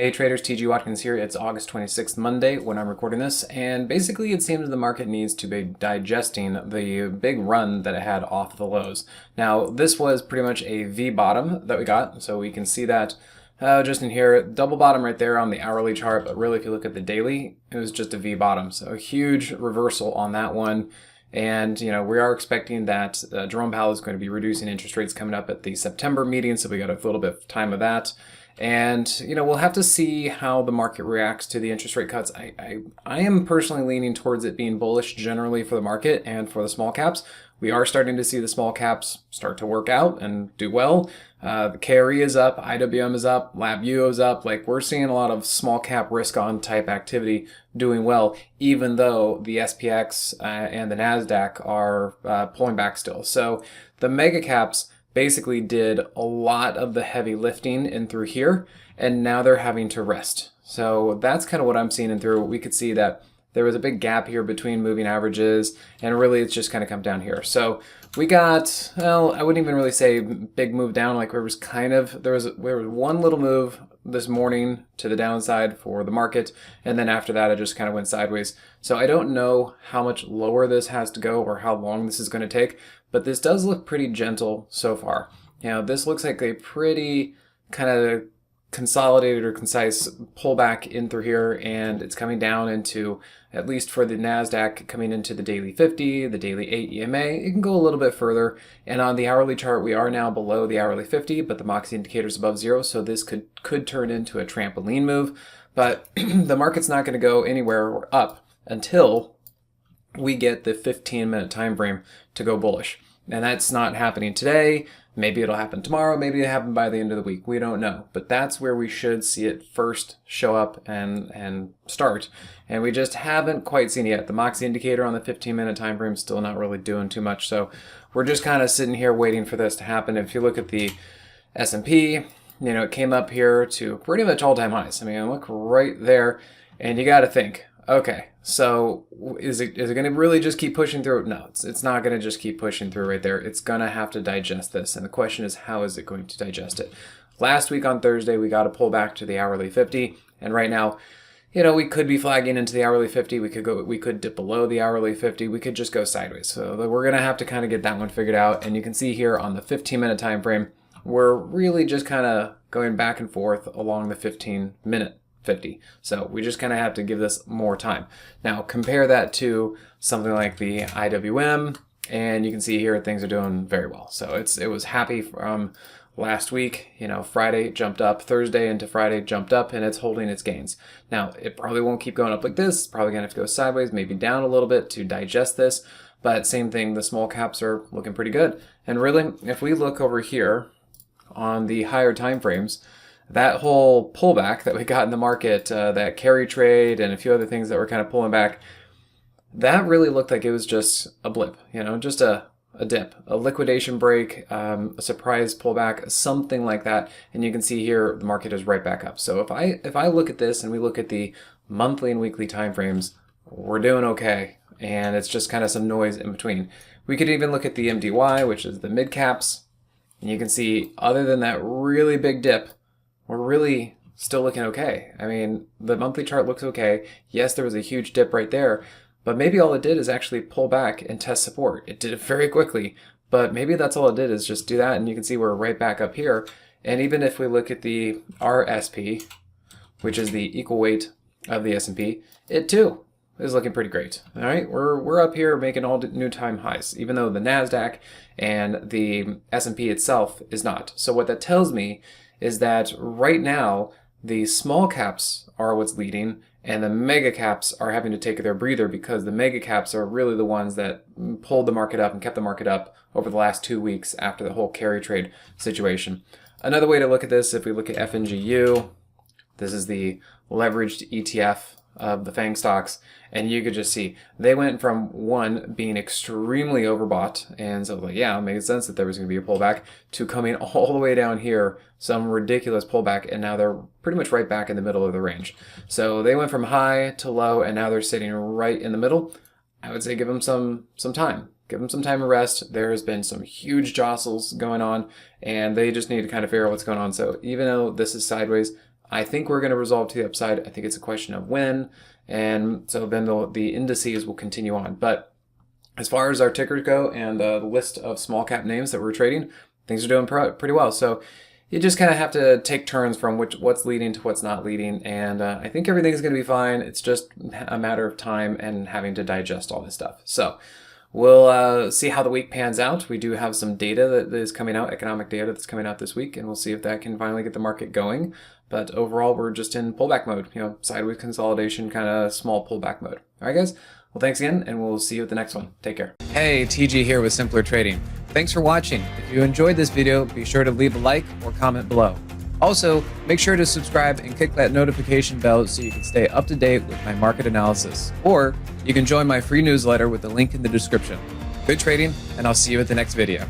Hey traders, TG Watkins here. It's August 26th, Monday, when I'm recording this, and basically it seems the market needs to be digesting the big run that it had off the lows. Now, this was pretty much a V bottom that we got, so we can see that just in here, double bottom right there on the hourly chart, but really if you look at the daily, it was just a V bottom, so a huge reversal on that one. And, we are expecting that Jerome Powell is going to be reducing interest rates coming up at the September meeting, so we got a little bit of time of that. And, we'll have to see how the market reacts to the interest rate cuts. I am personally leaning towards it being bullish generally for the market and for the small caps. We are starting to see the small caps start to work out and do well. The KRE is up, IWM is up, LabU is up. Like, we're seeing a lot of small cap risk on type activity doing well, even though the SPX and the NASDAQ are pulling back still. So the mega caps basically did a lot of the heavy lifting in through here, and now they're having to rest. So that's kind of what I'm seeing in through. We could see that there was a big gap here between moving averages, and really it's just kind of come down here. So we got, well, I wouldn't even really say big move down. Like there was one little move this morning to the downside for the market, and then after that it just kind of went sideways. So I don't know how much lower this has to go or how long this is going to take, but this does look pretty gentle so far. This looks like a pretty kind of consolidated or concise pullback in through here, and it's coming down into, at least for the NASDAQ, coming into the daily 50, the daily 8 EMA. It can go a little bit further, and on the hourly chart we are now below the hourly 50, but the MOXY indicator is above zero, so this could turn into a trampoline move. But the market's not going to go anywhere or up until we get the 15-minute time frame to go bullish. And that's not happening today. Maybe it'll happen tomorrow. Maybe it'll happen by the end of the week. We don't know. But that's where we should see it first show up and start. And we just haven't quite seen it yet. The MOXY indicator on the 15-minute time frame is still not really doing too much. So we're just kind of sitting here waiting for this to happen. If you look at the S&P, it came up here to pretty much all-time highs. I mean, look right there. And you got to think, okay, so is it going to really just keep pushing through? No, it's not going to just keep pushing through right there. It's going to have to digest this. And the question is, how is it going to digest it? Last week on Thursday, we got to pull back to the hourly 50. And right now, we could be flagging into the hourly 50. We could dip below the hourly 50. We could just go sideways. So we're going to have to kind of get that one figured out. And you can see here on the 15-minute time frame, we're really just kind of going back and forth along the 15-minute 50. So we just kind of have to give this more time. Now compare that to something like the IWM, and you can see here things are doing very well. So it was happy from last week. Friday jumped up, Thursday into Friday jumped up, and it's holding its gains. Now it probably won't keep going up like this. It's probably gonna have to go sideways, maybe down a little bit to digest this. But same thing, the small caps are looking pretty good. And really, if we look over here on the higher time frames, that whole pullback that we got in the market, that carry trade and a few other things that were kind of pulling back, that really looked like it was just a blip, just a dip, a liquidation break, a surprise pullback, something like that. And you can see here the market is right back up. So if I look at this and we look at the monthly and weekly time frames, we're doing okay. And it's just kind of some noise in between. We could even look at the MDY, which is the mid caps, and you can see other than that really big dip, we're really still looking okay. I mean, the monthly chart looks okay. Yes, there was a huge dip right there, but maybe all it did is actually pull back and test support. It did it very quickly, but maybe that's all it did is just do that, and you can see we're right back up here. And even if we look at the RSP, which is the equal weight of the S&P, it too is looking pretty great. All right, we're up here making all new time highs, even though the NASDAQ and the S&P itself is not. So what that tells me is that right now the small caps are what's leading, and the mega caps are having to take their breather because the mega caps are really the ones that pulled the market up and kept the market up over the last 2 weeks after the whole carry trade situation. Another way to look at this, if we look at FNGU, this is the leveraged ETF of the FANG stocks, and you could just see they went from one being extremely overbought, and so like, yeah, it made sense that there was going to be a pullback, to coming all the way down here, some ridiculous pullback, and now they're pretty much right back in the middle of the range. So they went from high to low, and now they're sitting right in the middle. I would say give them some time. Give them some time to rest. There's been some huge jostles going on, and they just need to kind of figure out what's going on. So even though this is sideways, I think we're going to resolve to the upside. I think it's a question of when, and so then the indices will continue on. But as far as our tickers go and the list of small cap names that we're trading, things are doing pretty well. So you just kind of have to take turns from what's leading to what's not leading, and I think everything's going to be fine. It's just a matter of time and having to digest all this stuff. So we'll see how the week pans out. We do have some data that is coming out, economic data that's coming out this week, and we'll see if that can finally get the market going. But overall, we're just in pullback mode, sideways consolidation, kind of small pullback mode. All right, guys. Well, thanks again, and we'll see you at the next one. Take care. Hey, TG here with Simpler Trading. Thanks for watching. If you enjoyed this video, be sure to leave a like or comment below. Also, make sure to subscribe and click that notification bell so you can stay up to date with my market analysis. Or you can join my free newsletter with the link in the description. Good trading, and I'll see you at the next video.